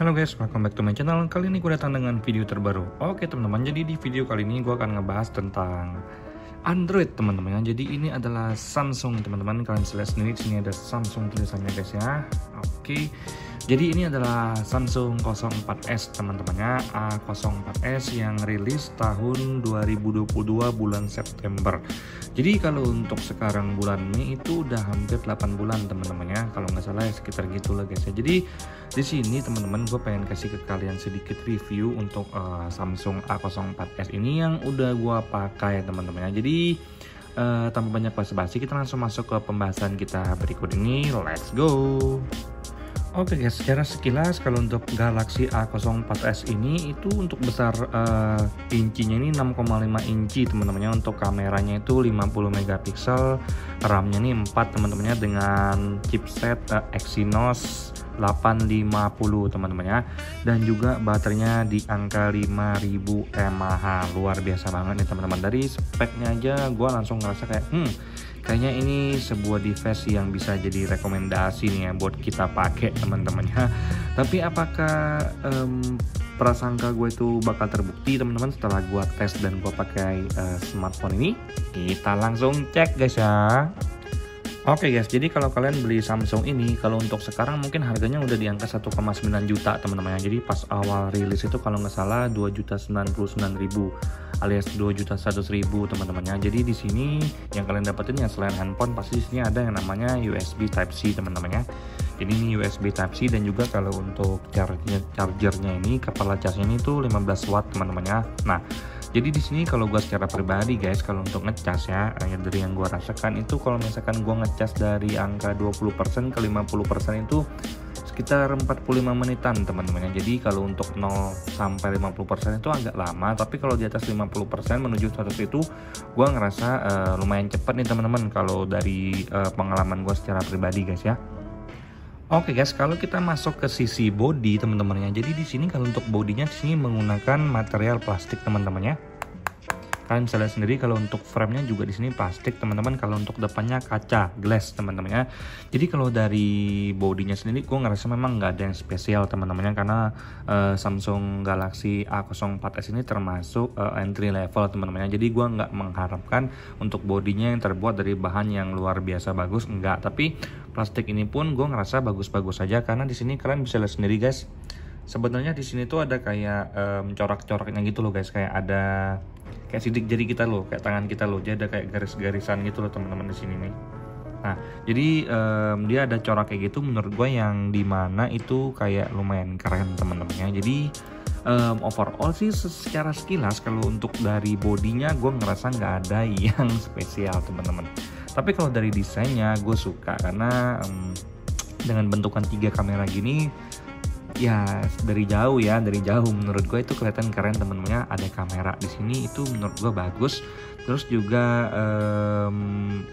Halo guys, welcome back to my channel. Kali ini gue datang dengan video terbaru. Oke teman-teman, jadi di video kali ini gue akan ngebahas tentang Android teman-teman. Jadi ini adalah Samsung teman-teman. Kalian bisa lihat sendiri di sini ada Samsung tulisannya guys ya. Oke. Jadi ini adalah Samsung 04S teman-temannya, A04S yang rilis tahun 2022 bulan September. Jadi kalau untuk sekarang bulan Mei itu udah hampir 8 bulan teman-temannya, kalau nggak salah ya sekitar gitulah guys ya. Jadi di sini teman-teman gue pengen kasih ke kalian sedikit review untuk Samsung A04S ini yang udah gue pakai teman-temannya. Jadi tanpa banyak basa-basi kita langsung masuk ke pembahasan kita berikut ini. Let's go. Oke guys, secara sekilas kalau untuk Galaxy A04S ini itu untuk besar incinya ini 6,5 inci teman-temannya. Untuk kameranya itu 50 megapiksel, RAM-nya ini 4 teman-temannya dengan chipset Exynos 850 teman-temannya, dan juga baterainya di angka 5000 mAh. Luar biasa banget nih teman-teman. Dari speknya aja gue langsung ngerasa kayak kayaknya ini sebuah device yang bisa jadi rekomendasi nih ya buat kita pakai teman-temannya. Tapi apakah prasangka gue itu bakal terbukti teman-teman setelah gue tes dan gue pakai smartphone ini? Kita langsung cek guys ya. Oke guys, jadi kalau kalian beli Samsung ini, kalau untuk sekarang mungkin harganya udah di angka 1,9 juta teman-teman. Jadi pas awal rilis itu kalau nggak salah 2.099.000 alias 2.100.000 teman-temannya. Jadi di sini yang kalian dapetin ya selain handphone pasti di sini ada yang namanya USB Type C teman-temannya. Jadi ini USB Type C, dan juga kalau untuk chargernya ini kepala chargnya ini tuh 15 watt teman-temannya. Nah, jadi di sini kalau gue secara pribadi guys, kalau untuk ngecas ya, dari yang gue rasakan itu kalau misalkan gue ngecas dari angka 20% ke 50% itu sekitar 45 menitan teman-teman. Jadi kalau untuk 0 sampai 50% itu agak lama, tapi kalau di atas 50% menuju 100 itu gue ngerasa lumayan cepat nih teman-teman kalau dari pengalaman gue secara pribadi guys ya. Oke guys, kalau kita masuk ke sisi body teman-temannya. Jadi di sini kalau untuk bodinya di sini menggunakan material plastik teman-temannya. Kalian bisa lihat sendiri kalau untuk frame-nya juga di sini plastik teman-teman. Kalau untuk depannya kaca glass teman-temannya. Jadi kalau dari bodinya sendiri gue ngerasa memang nggak ada yang spesial teman-temannya, karena Samsung Galaxy A04S ini termasuk entry level teman-temannya. Jadi gue nggak mengharapkan untuk bodinya yang terbuat dari bahan yang luar biasa bagus, enggak. Tapi plastik ini pun gue ngerasa bagus-bagus saja, karena di sini kalian bisa lihat sendiri guys. Sebenarnya di sini tuh ada kayak corak-coraknya gitu loh guys, kayak ada kayak sidik jari kita loh, kayak tangan kita loh. Jadi ada kayak garis-garisan gitu loh teman-teman di sini nih. Nah, jadi dia ada corak kayak gitu, menurut gue yang dimana itu kayak lumayan keren teman-temannya. Jadi overall sih secara sekilas kalau untuk dari bodinya gue ngerasa nggak ada yang spesial teman-teman. Tapi kalau dari desainnya gue suka, karena dengan bentukan 3 kamera gini ya dari jauh menurut gue itu kelihatan keren temen-temennya. Ada kamera di sini itu menurut gue bagus. Terus juga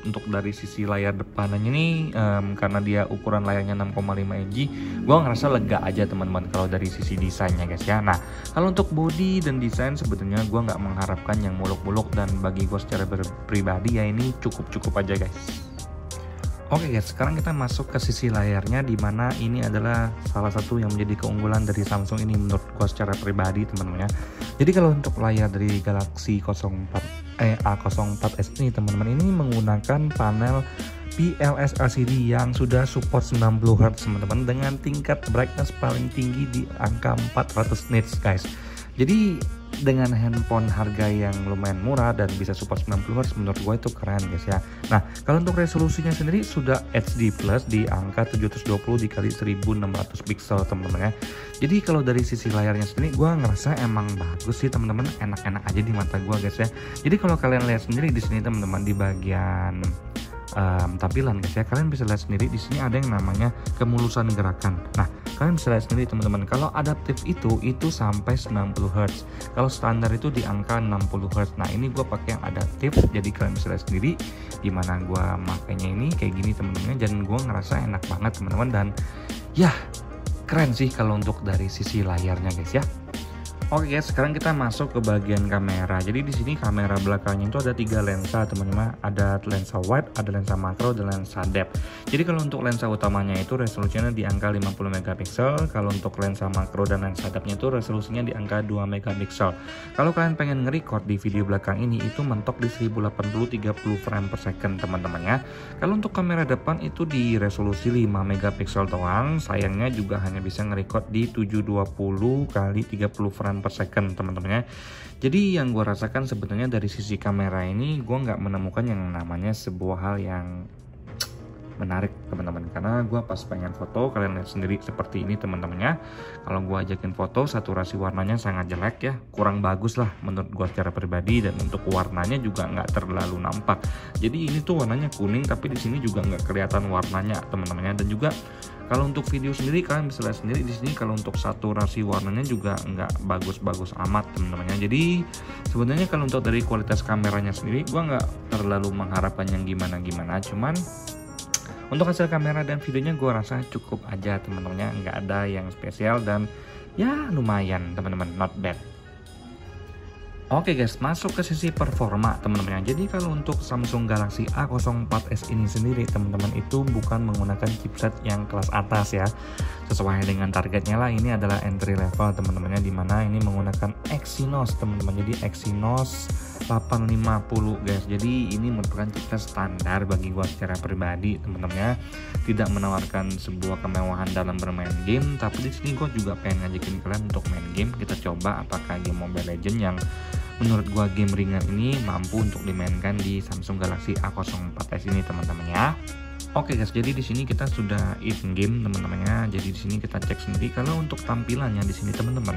untuk dari sisi layar depannya ini karena dia ukuran layarnya 6,5 inch, gue ngerasa lega aja teman-teman kalau dari sisi desainnya guys ya. Nah, kalau untuk body dan desain sebenarnya gue nggak mengharapkan yang muluk-muluk, dan bagi gue secara pribadi ya ini cukup aja guys. Oke guys, sekarang kita masuk ke sisi layarnya, dimana ini adalah salah satu yang menjadi keunggulan dari Samsung ini menurut gua secara pribadi teman-teman ya. Jadi kalau untuk layar dari Galaxy A04S ini teman-teman, ini menggunakan panel PLS LCD yang sudah support 90Hz teman-teman, dengan tingkat brightness paling tinggi di angka 400 nits guys. Jadi dengan handphone harga yang lumayan murah dan bisa support 90Hz, menurut gue itu keren guys ya. Nah, kalau untuk resolusinya sendiri sudah HD plus di angka 720 x 1600 pixel teman-teman ya. Jadi kalau dari sisi layarnya sendiri gue ngerasa emang bagus sih teman-teman, enak-enak aja di mata gue guys ya. Jadi kalau kalian lihat sendiri di sini teman-teman, di bagian tampilan guys ya, kalian bisa lihat sendiri di sini ada yang namanya kemulusan gerakan. Nah, kalian bisa lihat sendiri teman-teman, kalau adaptif itu sampai 90 Hz, kalau standar itu di angka 60 Hz. Nah, ini gue pakai yang adaptif, jadi kalian bisa lihat sendiri dimana gue makainya ini kayak gini teman-teman, dan gue ngerasa enak banget teman-teman, dan ya keren sih kalau untuk dari sisi layarnya guys ya. Oke guys, sekarang kita masuk ke bagian kamera. Jadi di sini kamera belakangnya itu ada 3 lensa teman-teman. Ada lensa wide, ada lensa makro, dan lensa depth. Jadi kalau untuk lensa utamanya itu resolusinya di angka 50 megapiksel. Kalau untuk lensa makro dan lensa depth-nya itu resolusinya di angka 2 megapiksel. Kalau kalian pengen nge-record di video belakang ini itu mentok di 1080 30 frame per second teman-teman ya. Kalau untuk kamera depan itu di resolusi 5 megapiksel doang. Sayangnya juga hanya bisa nge-record di 720 kali 30 frame per second teman-teman ya. Jadi yang gue rasakan sebenarnya dari sisi kamera ini gue nggak menemukan yang namanya sebuah hal yang menarik teman-teman, karena gue pas pengen foto kalian lihat sendiri seperti ini teman-teman ya. Kalau gue ajakin foto saturasi warnanya sangat jelek ya, kurang bagus lah menurut gue secara pribadi, dan untuk warnanya juga nggak terlalu nampak. Jadi ini tuh warnanya kuning tapi di sini juga nggak kelihatan warnanya teman-teman ya. Dan juga kalau untuk video sendiri kalian bisa lihat sendiri di sini kalau untuk saturasi warnanya juga nggak bagus-bagus amat teman-teman ya. Jadi sebenarnya kalau untuk dari kualitas kameranya sendiri gue nggak terlalu mengharapkan yang gimana-gimana, cuman untuk hasil kamera dan videonya gue rasa cukup aja teman-temannya, nggak ada yang spesial dan ya lumayan teman-teman, not bad. Oke guys, masuk ke sisi performa teman-teman. Jadi kalau untuk Samsung Galaxy A04s ini sendiri teman-teman itu bukan menggunakan chipset yang kelas atas ya. Sesuai dengan targetnya lah, ini adalah entry level teman-temannya, dimana ini menggunakan Exynos teman-teman. Jadi Exynos 850 guys. Jadi ini merupakan chipset standar bagi gua secara pribadi teman-teman ya. Tidak menawarkan sebuah kemewahan dalam bermain game, tapi di sini gua juga pengen ngajakin kalian untuk main game. Kita coba apakah game Mobile Legends yang menurut gua game ringan ini mampu untuk dimainkan di Samsung Galaxy A04s ini teman-teman ya. Oke guys, jadi di sini kita sudah in game teman-temannya. Jadi di sini kita cek sendiri kalau untuk tampilannya di sini teman-teman,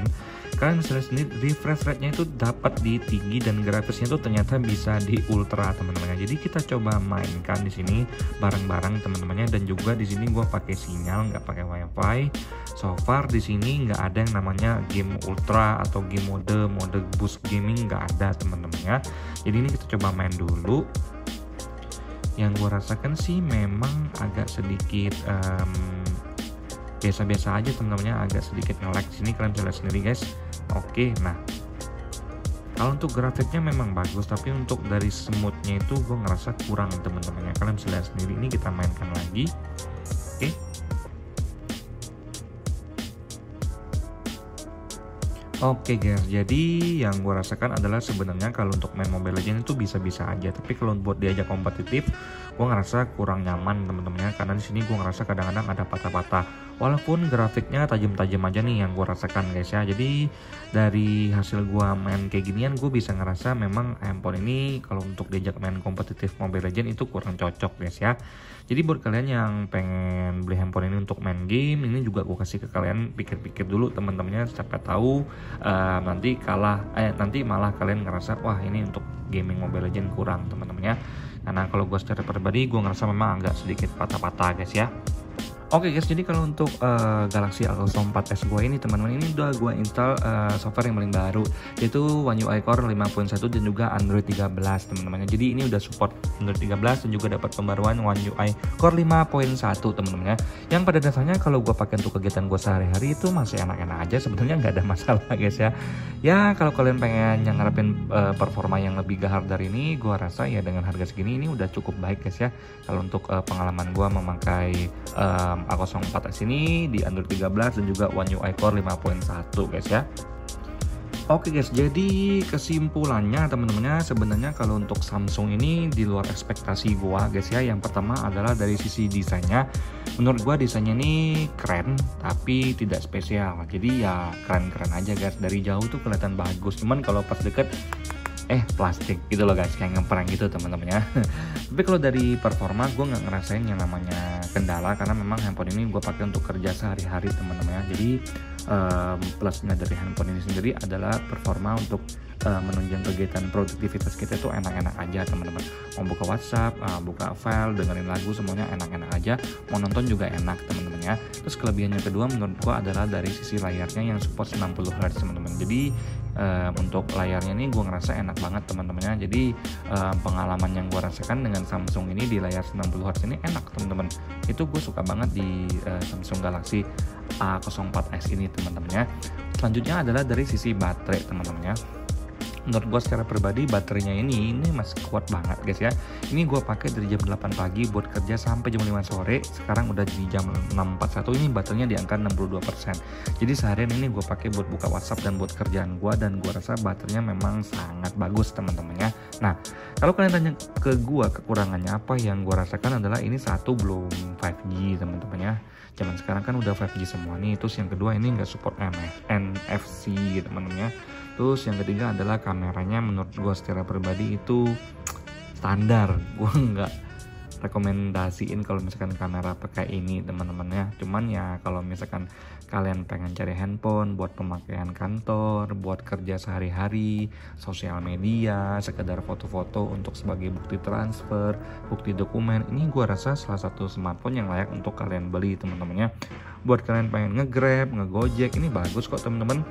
kalian bisa lihat sendiri refresh rate-nya itu dapat di tinggi dan grafisnya itu ternyata bisa di ultra teman-temannya. Jadi kita coba mainkan di sini bareng-bareng teman-temannya, dan juga di sini gua pakai sinyal, nggak pakai wifi. So far di sini nggak ada yang namanya game ultra atau game mode boost gaming, nggak ada teman-temannya. Jadi ini kita coba main dulu. Yang gue rasakan sih memang agak sedikit biasa-biasa aja teman-temannya, agak sedikit nge-lag sini, kalian bisa lihat sendiri guys. Oke, nah kalau untuk grafiknya memang bagus, tapi untuk dari smoothnya itu gue ngerasa kurang teman-temannya. Kalian bisa lihat sendiri, ini kita mainkan lagi. Oke. Oke guys, jadi yang gue rasakan adalah sebenarnya kalau untuk main Mobile Legends itu bisa-bisa aja, tapi kalau buat diajak kompetitif, gue ngerasa kurang nyaman teman-temannya, karena di sini gue ngerasa kadang-kadang ada patah-patah. Walaupun grafiknya tajam-tajam aja nih yang gue rasakan guys ya. Jadi dari hasil gue main kayak ginian, gue bisa ngerasa memang handphone ini kalau untuk diajak main kompetitif Mobile Legends itu kurang cocok guys ya. Jadi buat kalian yang pengen beli handphone ini untuk main game, ini juga gue kasih ke kalian pikir-pikir dulu teman-temannya, siapa tahu nanti malah kalian ngerasa wah ini untuk gaming Mobile Legends kurang teman-teman ya. Karena kalau gue secara pribadi gue ngerasa memang agak sedikit patah-patah guys ya. Oke guys, jadi kalau untuk Galaxy A04s gue ini teman-teman, ini udah gue install software yang paling baru, yaitu One UI Core 5.1 dan juga Android 13 teman-teman. Jadi ini udah support Android 13 dan juga dapat pembaruan One UI Core 5.1 teman-teman ya. Yang pada dasarnya kalau gue pakai untuk kegiatan gue sehari-hari itu masih enak-enak aja, sebenarnya nggak ada masalah guys ya. Ya kalau kalian pengen yang ngarepin performa yang lebih gahar dari ini, gue rasa ya dengan harga segini ini udah cukup baik guys ya. Kalau untuk pengalaman gue memakai A04s ini di Android 13 dan juga One UI Core 5.1 guys ya. Oke guys, jadi kesimpulannya teman-temannya, sebenarnya kalau untuk Samsung ini di luar ekspektasi gua guys ya. Yang pertama adalah dari sisi desainnya, menurut gua desainnya ini keren tapi tidak spesial. Jadi ya keren-keren aja guys, dari jauh tuh kelihatan bagus, cuman kalau pas deket plastik gitu loh guys, kayak ngeprank gitu teman-teman ya. Tapi kalau dari performa gue nggak ngerasain yang namanya kendala, karena memang handphone ini gue pakai untuk kerja sehari-hari teman-teman ya. Jadi plusnya dari handphone ini sendiri adalah performa untuk menunjang kegiatan produktivitas kita itu enak-enak aja teman-teman. Mau buka WhatsApp, buka file, dengerin lagu, semuanya enak-enak aja. Mau nonton juga enak teman-teman ya. Terus kelebihannya kedua menurut gua adalah dari sisi layarnya yang support 90 Hz teman-teman. Jadi untuk layarnya ini gua ngerasa enak banget teman-temannya. Jadi pengalaman yang gua rasakan dengan Samsung ini di layar 90 Hz ini enak teman-teman. Itu gue suka banget di Samsung Galaxy A04s ini teman-temannya. Selanjutnya adalah dari sisi baterai teman-temannya. Menurut gue secara pribadi baterainya ini masih kuat banget guys ya. Ini gue pakai dari jam 8 pagi buat kerja sampai jam 5 sore. Sekarang udah di jam 6.41, ini baterainya di angka 62%. Jadi seharian ini gue pakai buat buka WhatsApp dan buat kerjaan gue, dan gue rasa baterainya memang sangat bagus teman-temannya. Nah, kalau kalian tanya ke gue kekurangannya apa, yang gue rasakan adalah ini satu, belum 5G teman-temannya. Zaman sekarang kan udah 5G semua nih. Terus yang kedua ini nggak support NFC teman-temannya. Terus yang ketiga adalah kameranya menurut gue secara pribadi itu standar. Gue nggak rekomendasiin kalau misalkan kamera pakai ini teman-temannya. Cuman ya kalau misalkan kalian pengen cari handphone buat pemakaian kantor, buat kerja sehari-hari, sosial media, sekedar foto-foto untuk sebagai bukti transfer, bukti dokumen, ini gue rasa salah satu smartphone yang layak untuk kalian beli teman-temannya. Buat kalian pengen nge-Grab, nge-Gojek, ini bagus kok teman-teman.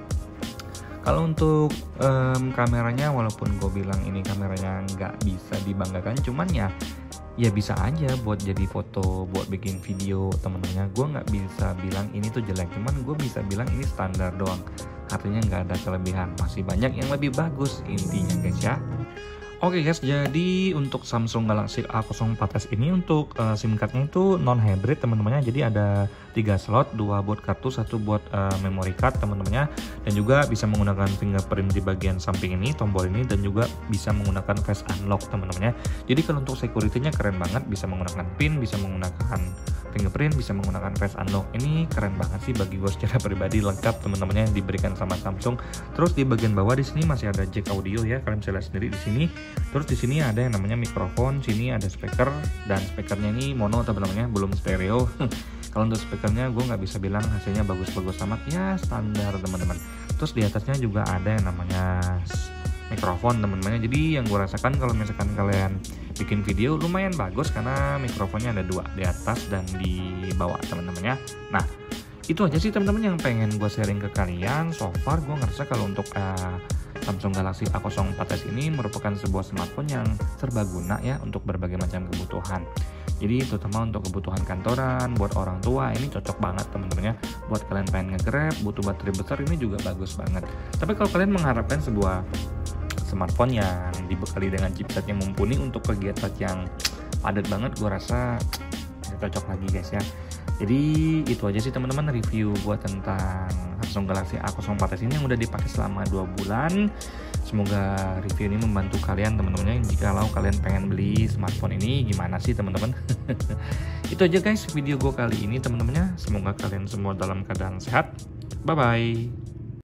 Kalau untuk kameranya, walaupun gue bilang ini kameranya nggak bisa dibanggakan, cuman ya bisa aja buat jadi foto, buat bikin video temen-temennya. Gue nggak bisa bilang ini tuh jelek, cuman gue bisa bilang ini standar doang. Artinya nggak ada kelebihan, masih banyak yang lebih bagus intinya guys ya. Oke guys, jadi untuk Samsung Galaxy A04s ini untuk SIM cardnya itu non hybrid teman-temannya. Jadi ada 3 slot, 2 buat kartu, 1 buat memory card teman-temannya, dan juga bisa menggunakan fingerprint di bagian samping ini, tombol ini, dan juga bisa menggunakan face unlock teman-temannya. Jadi kalau untuk security-nya keren banget, bisa menggunakan pin, bisa menggunakan fingerprint, bisa menggunakan face unlock. Ini keren banget sih bagi gue secara pribadi, lengkap teman-temannya yang diberikan sama Samsung. Terus di bagian bawah di sini masih ada jack audio ya, kalian bisa lihat sendiri di sini. Terus di sini ada yang namanya mikrofon, sini ada speaker, dan speakernya ini mono teman-temannya, belum stereo. Kalau untuk speakernya gue nggak bisa bilang hasilnya bagus-bagus amat, ya standar teman-teman. Terus di atasnya juga ada yang namanya mikrofon teman-temannya. Jadi yang gue rasakan kalau misalkan kalian bikin video lumayan bagus karena mikrofonnya ada 2, di atas dan di bawah teman-temannya. Nah, itu aja sih teman-teman yang pengen gue sharing ke kalian. So far gue ngerasa kalau untuk Samsung Galaxy A04s ini merupakan sebuah smartphone yang serbaguna ya untuk berbagai macam kebutuhan. Jadi terutama untuk kebutuhan kantoran, buat orang tua ini cocok banget teman-temannya. Buat kalian pengen nge-Grab, butuh baterai besar, ini juga bagus banget. Tapi kalau kalian mengharapkan sebuah smartphone yang dibekali dengan chipset yang mumpuni untuk kegiatan yang padat banget, gue rasa cocok lagi guys ya. Jadi itu aja sih teman-teman review buat tentang Samsung Galaxy A04s ini yang udah dipakai selama 2 bulan. Semoga review ini membantu kalian teman-temannya. Jikalau kalian pengen beli smartphone ini, gimana sih teman-teman? Itu aja guys video gue kali ini teman-temannya. Semoga kalian semua dalam keadaan sehat. Bye bye.